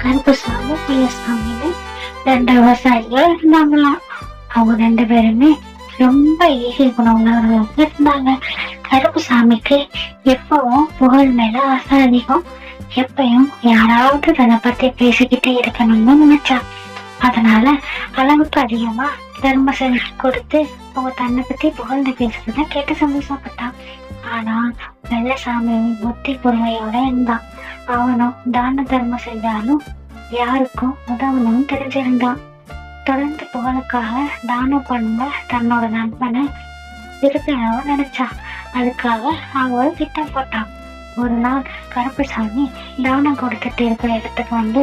கருப்புசாமி பிள்ளைசாமின்னு 2 விவசாயிகள் இருந்தாங்களாம். அவங்க 2 பேருமே ரொம்ப ஈகை குணம் உள்ளவர்களாக இருந்தாங்க. கருப்புசாமிக்கு எப்பவும் புகழ் மேல ஆசை அதிகம். எப்பயும் யாராவது தன்னை பத்தி பேசிக்கிட்டே இருக்கணும்னு நினைச்சா. அதனால அளவுக்கு அதிகமா தர்ம செஞ்சு கொடுத்து அவங்க தன்னை பத்தி புகழ்ந்து பேசுறத கேட்டு சந்தோஷப்பட்டான். ஆனா வெள்ளசாமி புத்தி பொறுமையோட இருந்தான். அவனும் தான தர்மம் செஞ்சாலும் யாருக்கும் உதவணும் தெரிஞ்சிருந்தான். தொடர்ந்து புகழுக்காக தானம் பண்ண தன்னோட நண்பனை திருப்பினவும் நினைச்சான். அதுக்காக அவன் திட்டம் போட்டான். ஒரு நாள் கருப்புசாமி தானம் கொடுத்துட்டு இருக்கிற இடத்துக்கு வந்து,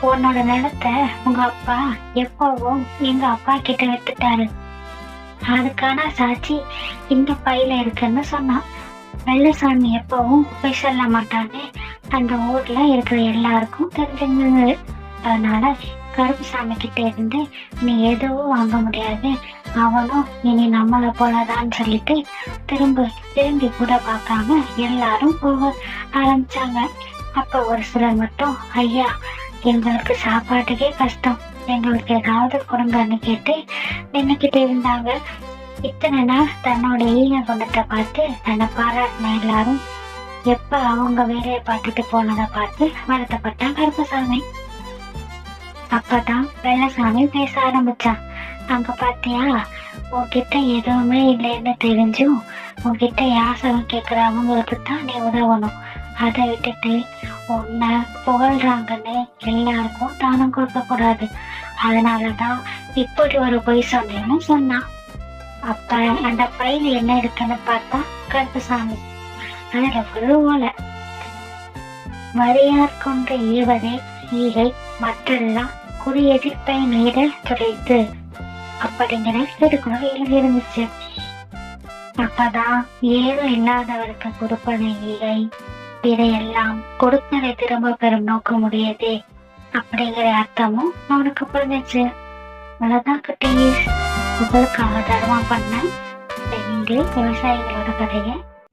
உன்னோட நிலத்தை உங்க அப்பா எப்பவும் எங்க அப்பா கிட்ட வித்துட்டாரு, அதுக்கான சாட்சி இந்த பையில இருக்குன்னு சொன்னான். வெள்ளசாமி எப்பவும் போய் சொல்ல மாட்டான்னு அந்த ஊர்ல இருக்கிற எல்லாருக்கும் தெரிஞ்சிருந்தது. அதனால கருப்புசாமி கிட்ட இருந்து நீ எதுவும் வாங்க முடியாது, அவனும் இனி நம்மளை போலதான் சொல்லிட்டு திரும்பி கூட பார்க்காம எல்லாரும் போக ஆரம்பிச்சாங்க. அப்ப ஒரு சிலர் மட்டும், ஐயா எங்களுக்கு சாப்பாட்டுக்கே கஷ்டம், எங்களுக்கு ஏதாவது கொடுங்கன்னு கேட்டு நின்னுக்கிட்டு இருந்தாங்க. இத்தனை நாள் தன்னோட ஈன குணத்தை பார்த்து தன்னை பாராட்டின எல்லாரும் எப்ப அவங்க வேலையை பார்த்துட்டு போனதை பார்த்து வருத்தப்பட்டான் கருப்புசாமி. அப்பதான் வெள்ளசாமி பேச ஆரம்பிச்சான். அங்க பாத்தியா, உன்கிட்ட எதுவுமே இல்லைன்னு தெரிஞ்சும் உன்கிட்ட யாசகம் கேட்கிறவங்களுக்கு தான் நீ உதவணும். அதை விட்டுட்டு உன்னை புகழ்றாங்கன்னு எல்லாருக்கும் தானம் கொடுக்க கூடாது. அதனாலதான் இப்படி ஒரு பொய் சொன்னேன்னு சொன்னான். அப்ப அந்த பையில என்ன இருக்குன்னு பார்த்தா கருப்புசாமி அதுல ஒரு ஓலை. வரியார் கொண்டு ஈவதே ஈகை, மற்றெல்லாம் குறியெதிர்ப்பை மீற துடைத்து அப்படிங்கிற திருக்குறள் எழுதி இருந்துச்சு. அப்பதான் ஏதும் இல்லாதவருக்கு கொடுப்பதை ஈகை, இதையெல்லாம் கொடுத்ததை திரும்ப பெறும் நோக்க முடியாது அப்படிங்கிற அர்த்தமும் அவனுக்கு புரிஞ்சிச்சு. அவ்வளவுதான் குட்டீஸ், உங்களுக்காக தர்மம் பண்ண 2 விவசாயிகளோட கதையை